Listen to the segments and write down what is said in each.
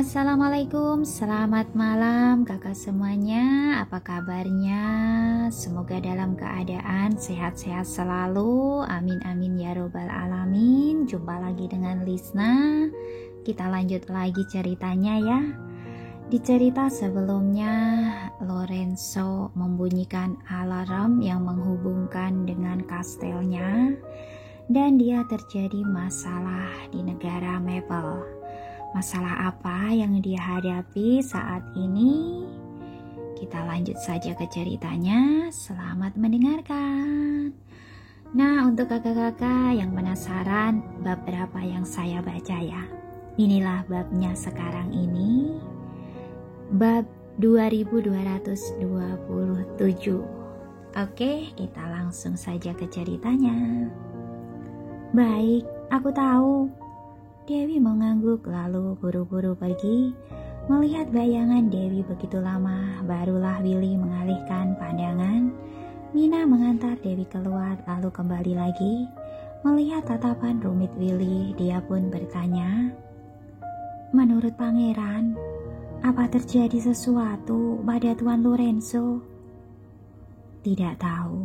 Assalamualaikum, selamat malam kakak semuanya. Apa kabarnya? Semoga dalam keadaan sehat-sehat selalu. Amin amin ya robbal alamin. Jumpa lagi dengan Lisna. Kita lanjut lagi ceritanya ya. Di cerita sebelumnya, Lorenzo membunyikan alarm yang menghubungkan dengan kastelnya, dan dia terjadi masalah di negara Maple. Masalah apa yang dia hadapi saat ini? Kita lanjut saja ke ceritanya. Selamat mendengarkan. Nah, untuk kakak-kakak yang penasaran bab berapa yang saya baca ya, inilah babnya sekarang ini. Bab 2227. Oke, kita langsung saja ke ceritanya. Baik, aku tahu. Dewi mengangguk lalu buru-buru pergi. Melihat bayangan Dewi begitu lama, barulah Willy mengalihkan pandangan. Mina mengantar Dewi keluar lalu kembali lagi. Melihat tatapan rumit Willy, dia pun bertanya, "Menurut pangeran, apa terjadi sesuatu pada Tuan Lorenzo?" "Tidak tahu."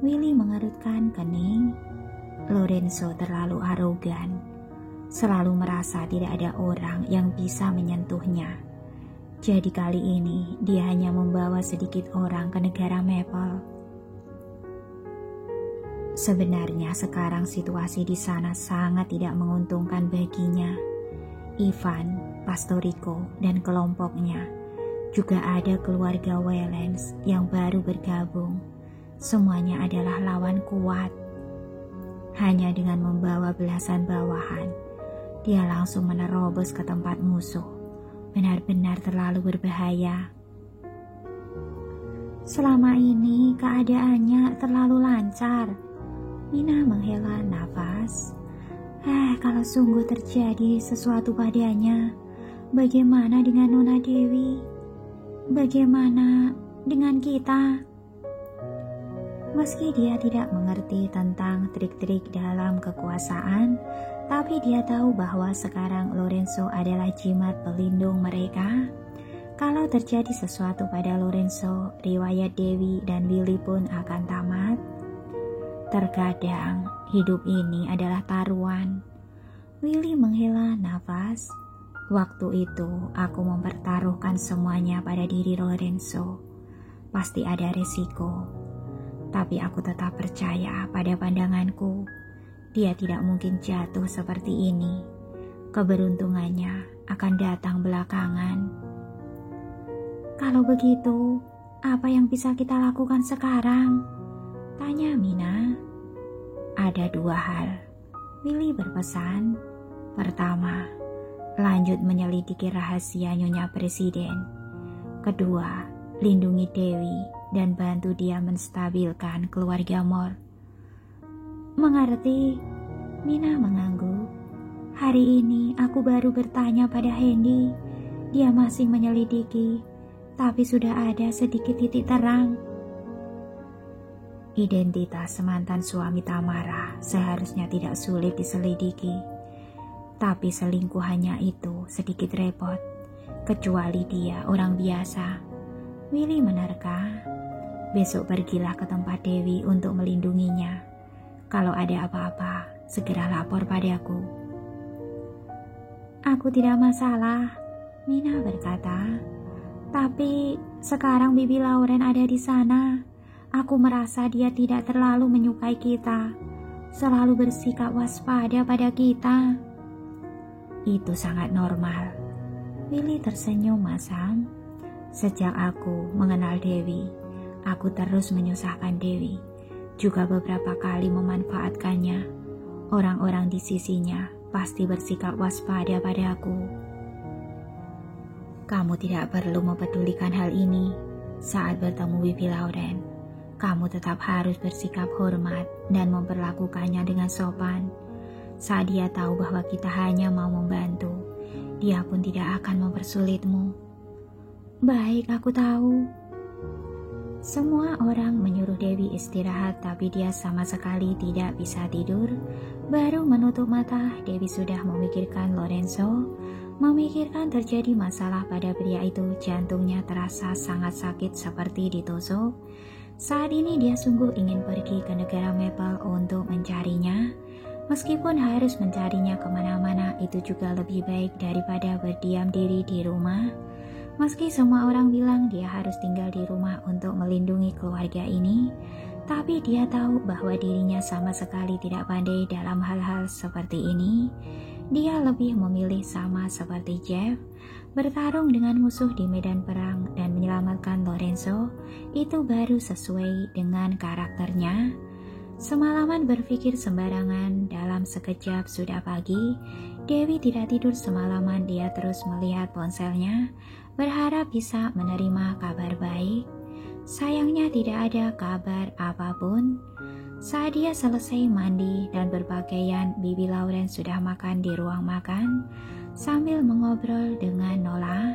Willy mengerutkan kening. Lorenzo terlalu arogan. Selalu merasa tidak ada orang yang bisa menyentuhnya. Jadi kali ini dia hanya membawa sedikit orang ke negara Maple. Sebenarnya sekarang situasi di sana sangat tidak menguntungkan baginya. Ivan, Pastorico, dan kelompoknya. Juga ada keluarga Wellens yang baru bergabung. Semuanya adalah lawan kuat. Hanya dengan membawa belasan bawahan, dia langsung menerobos ke tempat musuh. Benar-benar terlalu berbahaya. Selama ini keadaannya terlalu lancar. Mina menghela nafas. Kalau sungguh terjadi sesuatu padanya, bagaimana dengan Nona Dewi? Bagaimana dengan kita? Meski dia tidak mengerti tentang trik-trik dalam kekuasaan, tapi dia tahu bahwa sekarang Lorenzo adalah jimat pelindung mereka. Kalau terjadi sesuatu pada Lorenzo, riwayat Dewi dan Willy pun akan tamat. Terkadang hidup ini adalah taruhan. Willy menghela nafas. Waktu itu aku mempertaruhkan semuanya pada diri Lorenzo. Pasti ada resiko. Tapi aku tetap percaya pada pandanganku. Dia tidak mungkin jatuh seperti ini. Keberuntungannya akan datang belakangan. Kalau begitu, apa yang bisa kita lakukan sekarang? Tanya Mina. Ada dua hal. Willy berpesan. Pertama, lanjut menyelidiki rahasia Nyonya Presiden. Kedua, lindungi Dewi dan bantu dia menstabilkan keluarga Moore. Mengerti? Mina mengangguk. Hari ini aku baru bertanya pada Hendy. Dia masih menyelidiki, tapi sudah ada sedikit titik terang. Identitas mantan suami Tamara seharusnya tidak sulit diselidiki. Tapi selingkuhannya itu sedikit repot, kecuali dia orang biasa. Willy menerka. Besok pergilah ke tempat Dewi untuk melindunginya. Kalau ada apa-apa, segera lapor padaku. Aku tidak masalah, Mina berkata. Tapi sekarang Bibi Lauren ada di sana. Aku merasa dia tidak terlalu menyukai kita. Selalu bersikap waspada pada kita. Itu sangat normal. Willy tersenyum masam. Sejak aku mengenal Dewi, aku terus menyusahkan Dewi. Juga beberapa kali memanfaatkannya. Orang-orang di sisinya pasti bersikap waspada padaku. Kamu tidak perlu mempedulikan hal ini. Saat bertemu Bibi Lauren, kamu tetap harus bersikap hormat dan memperlakukannya dengan sopan. Saat dia tahu bahwa kita hanya mau membantu, dia pun tidak akan mempersulitmu. Baik, aku tahu. Semua orang menyuruh Dewi istirahat, tapi dia sama sekali tidak bisa tidur. Baru menutup mata, Dewi sudah memikirkan Lorenzo. Memikirkan terjadi masalah pada pria itu, jantungnya terasa sangat sakit seperti ditusuk. Saat ini dia sungguh ingin pergi ke negara Maple untuk mencarinya. Meskipun harus mencarinya kemana-mana, itu juga lebih baik daripada berdiam diri di rumah. Meski semua orang bilang dia harus tinggal di rumah untuk melindungi keluarga ini, tapi dia tahu bahwa dirinya sama sekali tidak pandai dalam hal-hal seperti ini. Dia lebih memilih sama seperti Jeff, bertarung dengan musuh di medan perang dan menyelamatkan Lorenzo. Itu baru sesuai dengan karakternya. Semalaman berpikir sembarangan, dalam sekejap sudah pagi. Dewi tidak tidur semalaman, dia terus melihat ponselnya, berharap bisa menerima kabar baik. Sayangnya tidak ada kabar apapun. Saat dia selesai mandi dan berpakaian, Bibi Lauren sudah makan di ruang makan sambil mengobrol dengan Nola.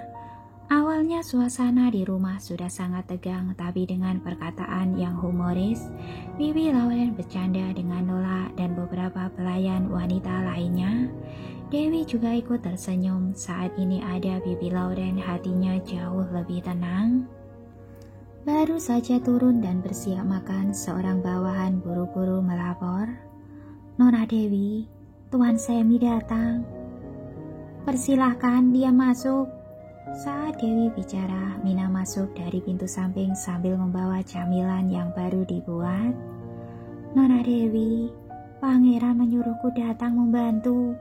Awalnya suasana di rumah sudah sangat tegang, tapi dengan perkataan yang humoris, Bibi Lauren bercanda dengan Nola dan beberapa pelayan wanita lainnya. Dewi juga ikut tersenyum. Saat ini ada Bibi Lauren, hatinya jauh lebih tenang. Baru saja turun dan bersiap makan, seorang bawahan buru-buru melapor. "Nona Dewi, Tuan Semi datang. Persilahkan dia masuk." Saat Dewi bicara, Mina masuk dari pintu samping sambil membawa camilan yang baru dibuat. "Nona Dewi, Pangeran menyuruhku datang membantu."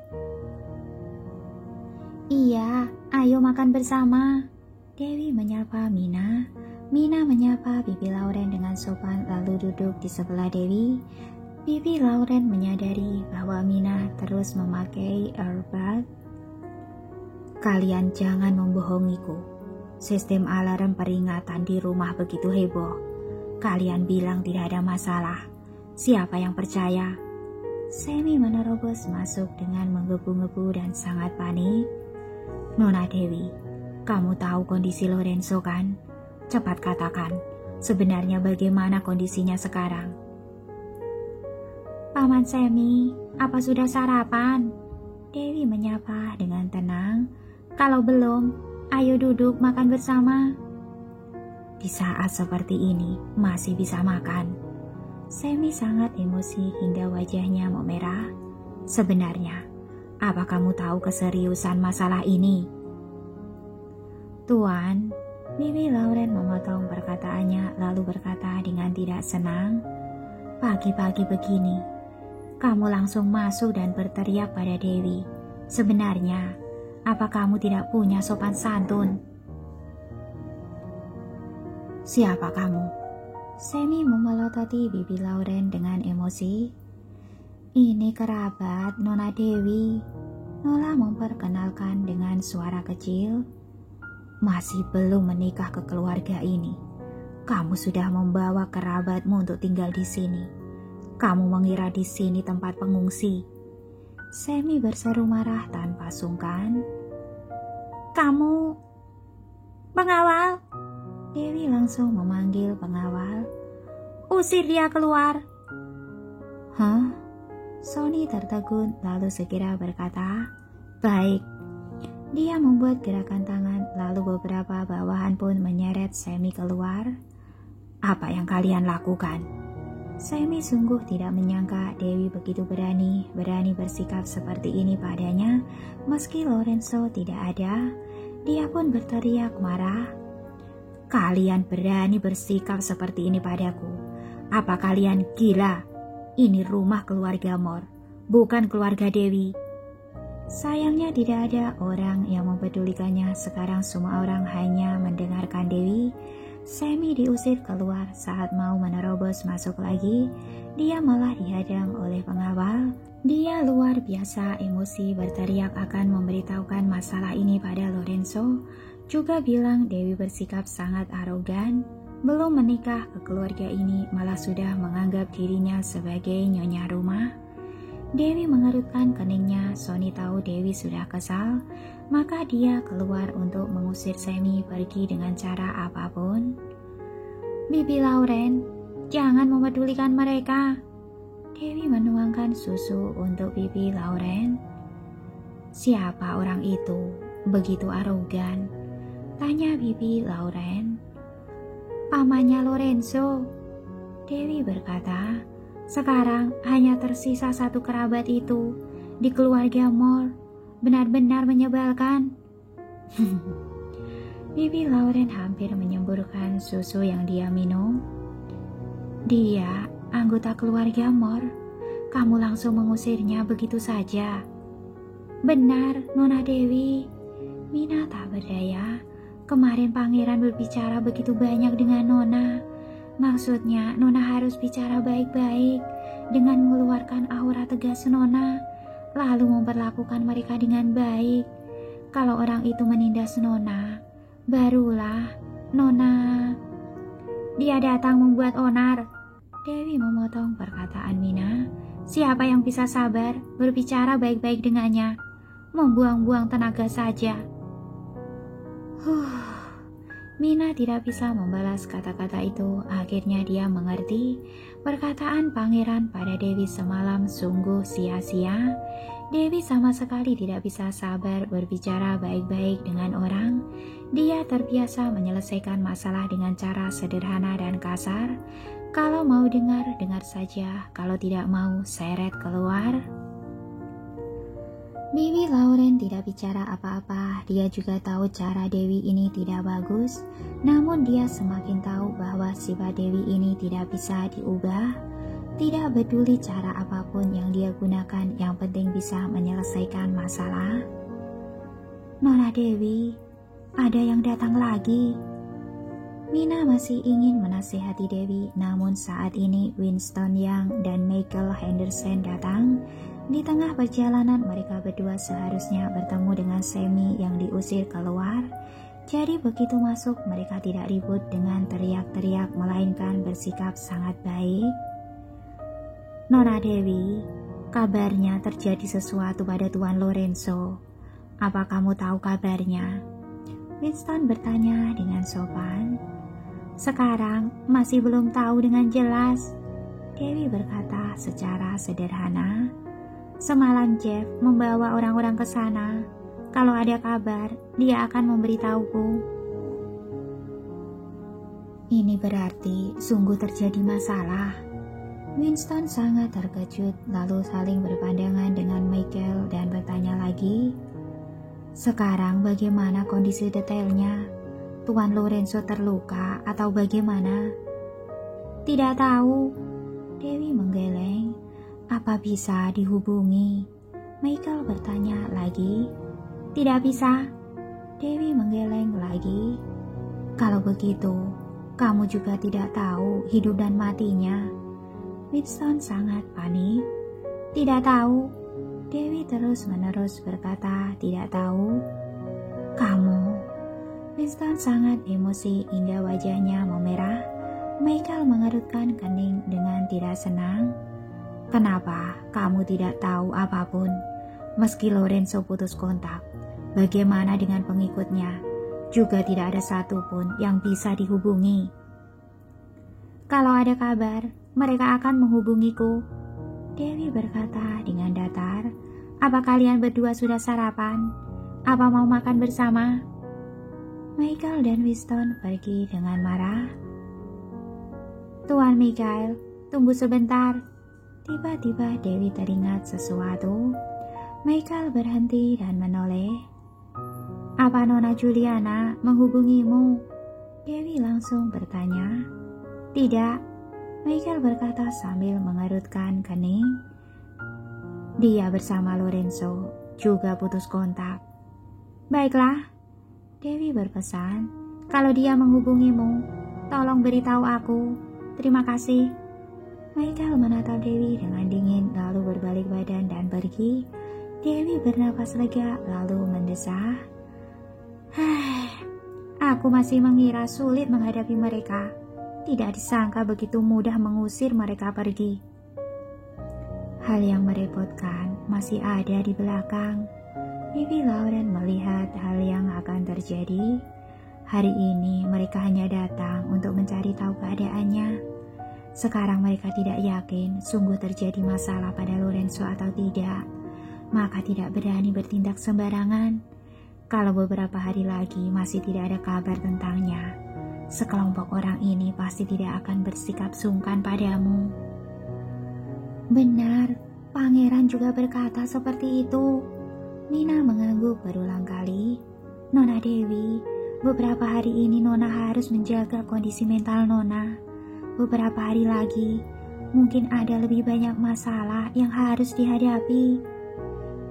"Iya, ayo makan bersama." Dewi menyapa Mina. Mina menyapa Bibi Lauren dengan sopan lalu duduk di sebelah Dewi. Bibi Lauren menyadari bahwa Mina terus memakai earbud. "Kalian jangan membohongiku. Sistem alarm peringatan di rumah begitu heboh. Kalian bilang tidak ada masalah. Siapa yang percaya?" Semi menerobos masuk dengan menggebu-gebu dan sangat panik. "Nona Dewi, kamu tahu kondisi Lorenzo kan? Cepat katakan, sebenarnya bagaimana kondisinya sekarang?" "Paman Semi, apa sudah sarapan?" Dewi menyapa dengan tenang. "Kalau belum, ayo duduk makan bersama." "Di saat seperti ini, masih bisa makan?" Semi sangat emosi hingga wajahnya memerah. "Sebenarnya, apa kamu tahu keseriusan masalah ini?" "Tuan," Bibi Lauren memotong perkataannya lalu berkata dengan tidak senang, "Pagi-pagi begini, kamu langsung masuk dan berteriak pada Dewi. Sebenarnya, apa kamu tidak punya sopan santun?" "Siapa kamu?" Semi memelototi Bibi Lauren dengan emosi. "Ini kerabat Nona Dewi." Nola memperkenalkan dengan suara kecil. "Masih belum menikah ke keluarga ini. Kamu sudah membawa kerabatmu untuk tinggal di sini. Kamu mengira di sini tempat pengungsi?" Semi berseru marah tanpa sungkan. "Kamu pengawal!" Dewi langsung memanggil pengawal. "Usir dia keluar!" "Hah?" Sony tertegun lalu segera berkata, "Baik." Dia membuat gerakan tangan, lalu beberapa bawahan pun menyeret Semi keluar. "Apa yang kalian lakukan?" Semi sungguh tidak menyangka Dewi begitu berani bersikap seperti ini padanya. Meski Lorenzo tidak ada, dia pun berteriak marah. "Kalian berani bersikap seperti ini padaku? Apa kalian gila? Ini rumah keluarga Moore, bukan keluarga Dewi." Sayangnya tidak ada orang yang mempedulikannya. Sekarang semua orang hanya mendengarkan Dewi. Semi diusir keluar. Saat mau menerobos masuk lagi, dia malah dihadang oleh pengawal. Dia luar biasa emosi, berteriak akan memberitahukan masalah ini pada Lorenzo. Juga bilang Dewi bersikap sangat arogan. Belum menikah ke keluarga ini, malah sudah menganggap dirinya sebagai nyonya rumah. Dewi mengerutkan keningnya. Sony tahu Dewi sudah kesal, maka dia keluar untuk mengusir Semi pergi dengan cara apapun. "Bibi Lauren, jangan memedulikan mereka." Dewi menuangkan susu untuk Bibi Lauren. "Siapa orang itu?" begitu arogan? Tanya Bibi Lauren. Pamannya Lorenzo, Dewi berkata. Sekarang hanya tersisa satu kerabat itu di keluarga Moore. Benar-benar menyebalkan. Bibi Lauren hampir menyemburkan susu yang dia minum. Dia anggota keluarga Moore. Kamu langsung mengusirnya begitu saja. Benar, Nona Dewi. Mina tak berdaya. Kemarin pangeran berbicara begitu banyak dengan Nona. Maksudnya Nona harus bicara baik-baik dengan mengeluarkan aura tegas Nona, lalu memperlakukan mereka dengan baik. Kalau orang itu menindas Nona, barulah Nona. Dia datang membuat onar. Dewi memotong perkataan Mina. Siapa yang bisa sabar berbicara baik-baik dengannya? Membuang-buang tenaga saja. Mina tidak bisa membalas kata-kata itu. Akhirnya dia mengerti perkataan pangeran pada Dewi semalam sungguh sia-sia. Dewi sama sekali tidak bisa sabar berbicara baik-baik dengan orang. Dia terbiasa menyelesaikan masalah dengan cara sederhana dan kasar. Kalau mau dengar, dengar saja. Kalau tidak mau, seret keluar. Bibi Lauren tidak bicara apa-apa. Dia juga tahu cara Dewi ini tidak bagus. Namun dia semakin tahu bahwa sifat Dewi ini tidak bisa diubah. Tidak peduli cara apapun yang dia gunakan, yang penting bisa menyelesaikan masalah. Nona Dewi, ada yang datang lagi. Mina masih ingin menasihati Dewi, namun saat ini Winston Young dan Michael Henderson datang. Di tengah perjalanan mereka berdua seharusnya bertemu dengan Sammy yang diusir keluar. Jadi begitu masuk mereka tidak ribut dengan teriak-teriak, melainkan bersikap sangat baik. Nona Dewi, kabarnya terjadi sesuatu pada Tuan Lorenzo. Apa kamu tahu kabarnya? Winston bertanya dengan sopan. Sekarang masih belum tahu dengan jelas, Dewi berkata secara sederhana. Semalam Jeff membawa orang-orang ke sana. Kalau ada kabar, dia akan memberitahuku. Ini berarti sungguh terjadi masalah. Winston sangat terkejut, lalu saling berpandangan dengan Michael dan bertanya lagi. Sekarang bagaimana kondisi detailnya? Tuan Lorenzo terluka atau bagaimana? Tidak tahu. Dewi menggeleng. Apa bisa dihubungi? Michael bertanya lagi. Tidak bisa. Dewi menggeleng lagi. Kalau begitu, kamu juga tidak tahu hidup dan matinya. Winston sangat panik. Tidak tahu. Dewi terus-menerus berkata tidak tahu. Kamu. Winston sangat emosi hingga wajahnya memerah. Michael mengerutkan kening dengan tidak senang. Kenapa kamu tidak tahu apapun? Meski Lorenzo putus kontak, bagaimana dengan pengikutnya? Juga tidak ada satupun yang bisa dihubungi. Kalau ada kabar, mereka akan menghubungiku. Dewi berkata dengan datar. Apa kalian berdua sudah sarapan? Apa mau makan bersama? Michael dan Winston pergi dengan marah. Tuan Michael, tunggu sebentar. Tiba-tiba Dewi teringat sesuatu. Michael berhenti dan menoleh. Apa Nona Juliana menghubungimu? Dewi langsung bertanya. Tidak, Michael berkata sambil mengerutkan kening. Dia bersama Lorenzo juga putus kontak. Baiklah, Dewi berpesan. Kalau dia menghubungimu, tolong beritahu aku. Terima kasih. Michael menatap Dewi dengan dingin lalu berbalik badan dan pergi. Dewi bernapas lega lalu mendesah. Aku masih mengira sulit menghadapi mereka. Tidak disangka begitu mudah mengusir mereka pergi. Hal yang merepotkan masih ada di belakang. Bibi Lauren melihat hal yang akan terjadi. Hari ini mereka hanya datang untuk mencari tahu keadaannya. Sekarang mereka tidak yakin sungguh terjadi masalah pada Lorenzo atau tidak, maka tidak berani bertindak sembarangan. Kalau beberapa hari lagi masih tidak ada kabar tentangnya, sekelompok orang ini pasti tidak akan bersikap sungkan padamu. Benar, pangeran juga berkata seperti itu. Nina mengangguk berulang kali. Nona Dewi, beberapa hari ini Nona harus menjaga kondisi mental Nona. Beberapa hari lagi, mungkin ada lebih banyak masalah yang harus dihadapi.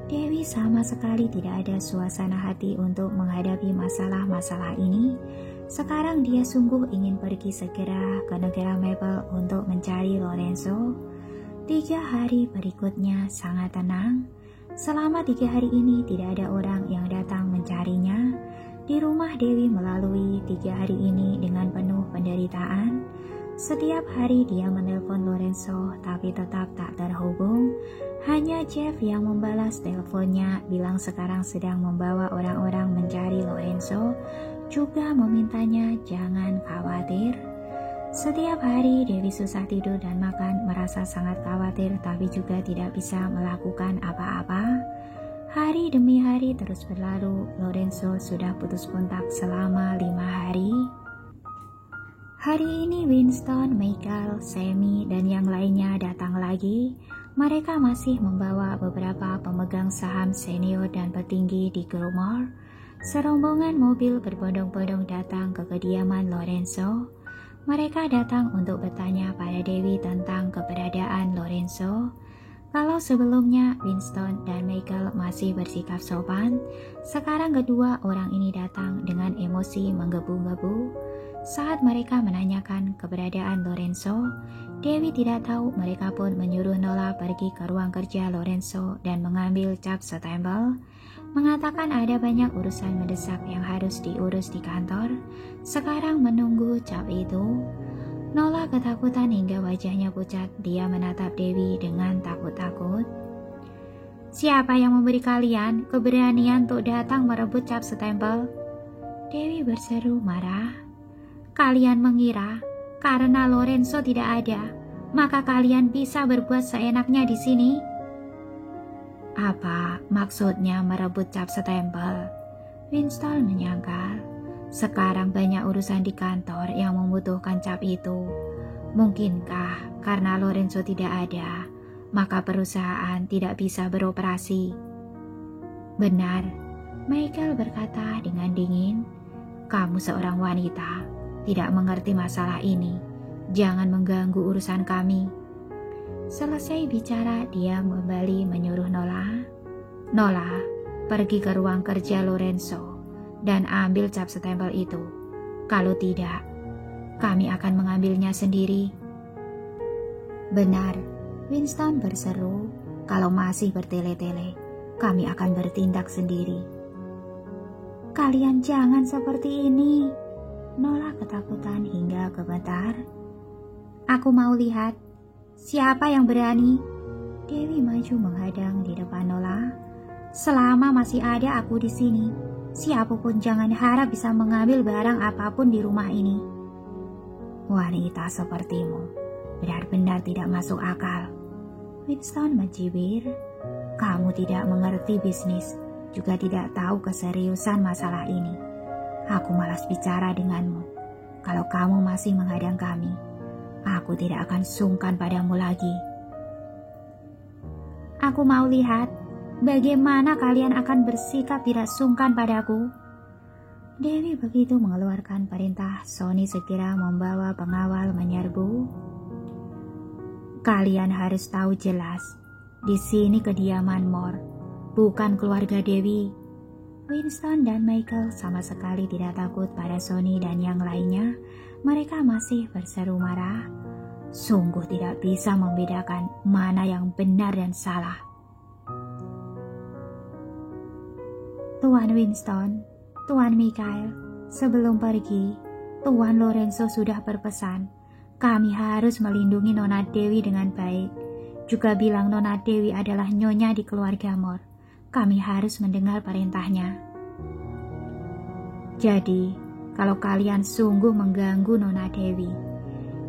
Dewi sama sekali tidak ada suasana hati untuk menghadapi masalah-masalah ini. Sekarang dia sungguh ingin pergi segera ke negara Maple untuk mencari Lorenzo. 3 hari berikutnya sangat tenang. Selama 3 hari ini tidak ada orang yang datang mencarinya. Di rumah Dewi melalui 3 hari ini dengan penuh penderitaan. Setiap hari dia menelpon Lorenzo tapi tetap tak terhubung. Hanya Jeff yang membalas teleponnya, bilang sekarang sedang membawa orang-orang mencari Lorenzo, juga memintanya jangan khawatir. Setiap hari Dewi susah tidur dan makan, merasa sangat khawatir tapi juga tidak bisa melakukan apa-apa. Hari demi hari terus berlalu, Lorenzo sudah putus kontak selama 5 hari. Hari ini Winston, Michael, Sammy, dan yang lainnya datang lagi. Mereka masih membawa beberapa pemegang saham senior dan petinggi di Gilmore. Serombongan mobil berbondong-bondong datang ke kediaman Lorenzo. Mereka datang untuk bertanya pada Dewi tentang keberadaan Lorenzo. Kalau sebelumnya Winston dan Michael masih bersikap sopan, sekarang kedua orang ini datang dengan emosi menggebu-gebu. Saat mereka menanyakan keberadaan Lorenzo, Dewi tidak tahu. Mereka pun menyuruh Nola pergi ke ruang kerja Lorenzo dan mengambil cap stempel, mengatakan ada banyak urusan mendesak yang harus diurus di kantor. Sekarang menunggu cap itu. Nola ketakutan hingga wajahnya pucat. Dia menatap Dewi dengan takut-takut. Siapa yang memberi kalian keberanian untuk datang merebut cap stempel? Dewi berseru marah. Kalian mengira karena Lorenzo tidak ada, maka kalian bisa berbuat seenaknya di sini? Apa maksudnya merebut cap stempel? Winston menyangkal. Sekarang banyak urusan di kantor yang membutuhkan cap itu. Mungkinkah karena Lorenzo tidak ada, maka perusahaan tidak bisa beroperasi? Benar, Michael berkata dengan dingin. Kamu seorang wanita, tidak mengerti masalah ini. Jangan mengganggu urusan kami. Selesai bicara, dia kembali menyuruh Nola. Nola, pergi ke ruang kerja Lorenzo dan ambil cap stempel itu. Kalau tidak, kami akan mengambilnya sendiri. Benar, Winston berseru. Kalau masih bertele-tele, kami akan bertindak sendiri. Kalian jangan seperti ini. Nola ketakutan hingga gemetar. Aku mau lihat siapa yang berani. Dewi maju menghadang di depan Nola. Selama masih ada aku di sini, siapapun jangan harap bisa mengambil barang apapun di rumah ini. Wanita sepertimu benar-benar tidak masuk akal. Winston mencibir. Kamu tidak mengerti bisnis, juga tidak tahu keseriusan masalah ini. Aku malas bicara denganmu. Kalau kamu masih menghadang kami, aku tidak akan sungkan padamu lagi. Aku mau lihat bagaimana kalian akan bersikap tidak sungkan padaku. Dewi begitu mengeluarkan perintah, Sony segera membawa pengawal menyerbu. Kalian harus tahu jelas, di sini kediaman Moore, bukan keluarga Dewi. Winston dan Michael sama sekali tidak takut pada Sony dan yang lainnya. Mereka masih berseru marah. Sungguh tidak bisa membedakan mana yang benar dan salah. Tuan Winston, Tuan Michael, sebelum pergi, Tuan Lorenzo sudah berpesan, kami harus melindungi Nona Dewi dengan baik. Juga bilang Nona Dewi adalah nyonya di keluarga Moore. Kami harus mendengar perintahnya. Jadi, kalau kalian sungguh mengganggu Nona Dewi,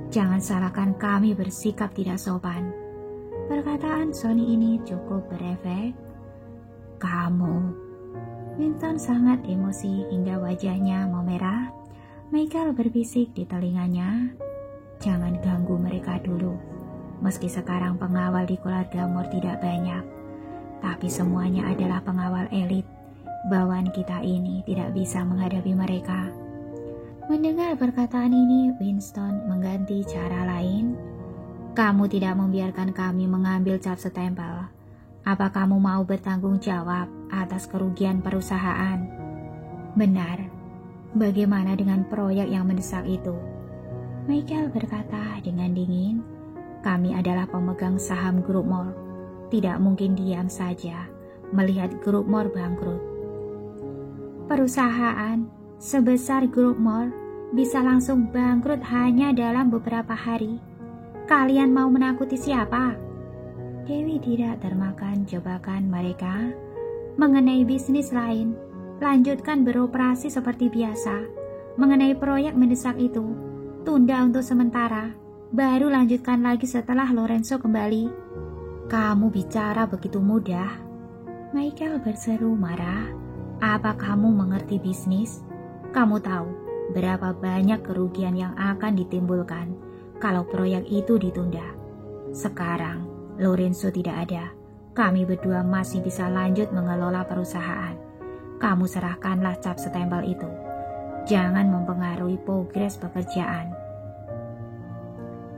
jangan salahkan kami bersikap tidak sopan. Perkataan Sony ini cukup berefek. Kamu Winston sangat emosi hingga wajahnya memerah. Michael berbisik di telinganya, "Jangan ganggu mereka dulu. Meski sekarang pengawal di keluarga Moore tidak banyak, tapi semuanya adalah pengawal elit. Bawaan kita ini tidak bisa menghadapi mereka." Mendengar perkataan ini, Winston mengganti cara lain. "Kamu tidak membiarkan kami mengambil cap stempel. Apa kamu mau bertanggung jawab atas kerugian perusahaan?" "Benar. Bagaimana dengan proyek yang mendesak itu?" Michael berkata dengan dingin. "Kami adalah pemegang saham grup Moore. Tidak mungkin diam saja melihat grup Moore bangkrut." "Perusahaan sebesar grup Moore bisa langsung bangkrut hanya dalam beberapa hari. Kalian mau menakuti siapa?" Dewi tidak termakan jebakan mereka. "Mengenai bisnis lain, lanjutkan beroperasi seperti biasa. Mengenai proyek mendesak itu, tunda untuk sementara, baru lanjutkan lagi setelah Lorenzo kembali." "Kamu bicara begitu mudah." Michael berseru marah. "Apa kamu mengerti bisnis? Kamu tahu berapa banyak kerugian yang akan ditimbulkan kalau proyek itu ditunda. Sekarang Lorenzo tidak ada. Kami berdua masih bisa lanjut mengelola perusahaan. Kamu serahkanlah cap stempel itu. Jangan mempengaruhi progres pekerjaan."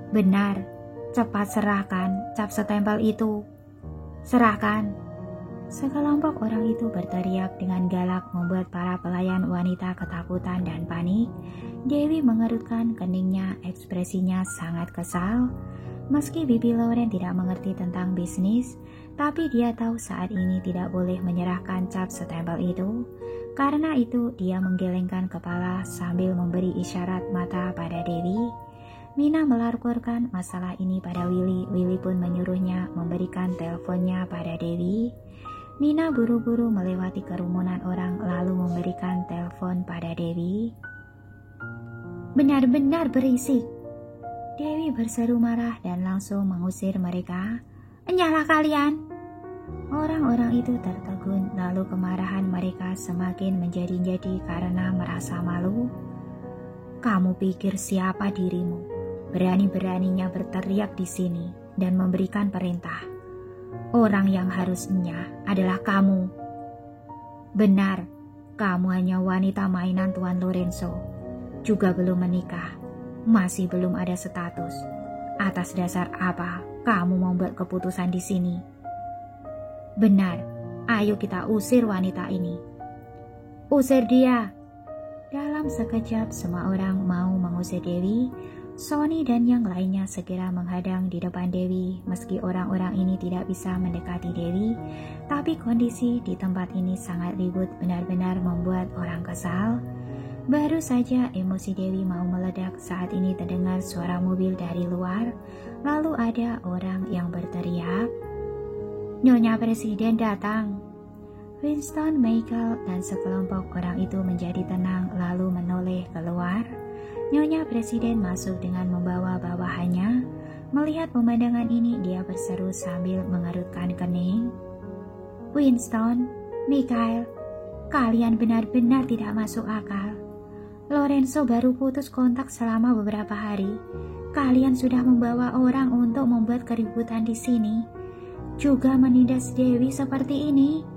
"Benar, cepat serahkan cap stempel itu. Serahkan." Sekelompok orang itu berteriak dengan galak, membuat para pelayan wanita ketakutan dan panik. Dewi mengerutkan keningnya, ekspresinya sangat kesal. Meski bibi Lauren tidak mengerti tentang bisnis, tapi dia tahu saat ini tidak boleh menyerahkan cap stempel itu. Karena itu dia menggelengkan kepala sambil memberi isyarat mata pada Dewi. Mina melaporkan masalah ini pada Willy. Willy pun menyuruhnya memberikan teleponnya pada Dewi. Mina buru-buru melewati kerumunan orang lalu memberikan telepon pada Dewi. "Benar-benar berisik." Dewi berseru marah dan langsung mengusir mereka. "Nyala kalian!" Orang-orang itu tertegun, lalu kemarahan mereka semakin menjadi-jadi karena merasa malu. "Kamu pikir siapa dirimu? Berani-beraninya berteriak di sini dan memberikan perintah. Orang yang harusnya adalah kamu." "Benar, kamu hanya wanita mainan Tuan Lorenzo. Juga belum menikah. Masih belum ada status. Atas dasar apa kamu membuat keputusan di sini?" "Benar, ayo kita usir wanita ini." "Usir dia!" Dalam sekejap semua orang mau mengusir Dewi. Sony dan yang lainnya segera menghadang di depan Dewi. Meski orang-orang ini tidak bisa mendekati Dewi, tapi kondisi di tempat ini sangat ribut, benar-benar membuat orang kesal. Baru saja emosi Dewi mau meledak saat ini terdengar suara mobil dari luar. Lalu ada orang yang berteriak, "Nyonya Presiden datang." Winston, Michael, dan sekelompok orang itu menjadi tenang lalu menoleh keluar. Nyonya Presiden masuk dengan membawa bawahannya. Melihat pemandangan ini, dia berseru sambil mengerutkan kening. "Winston, Michael, kalian benar-benar tidak masuk akal. Lorenzo baru putus kontak selama beberapa hari. Kalian sudah membawa orang untuk membuat keributan di sini. Juga menindas Dewi seperti ini."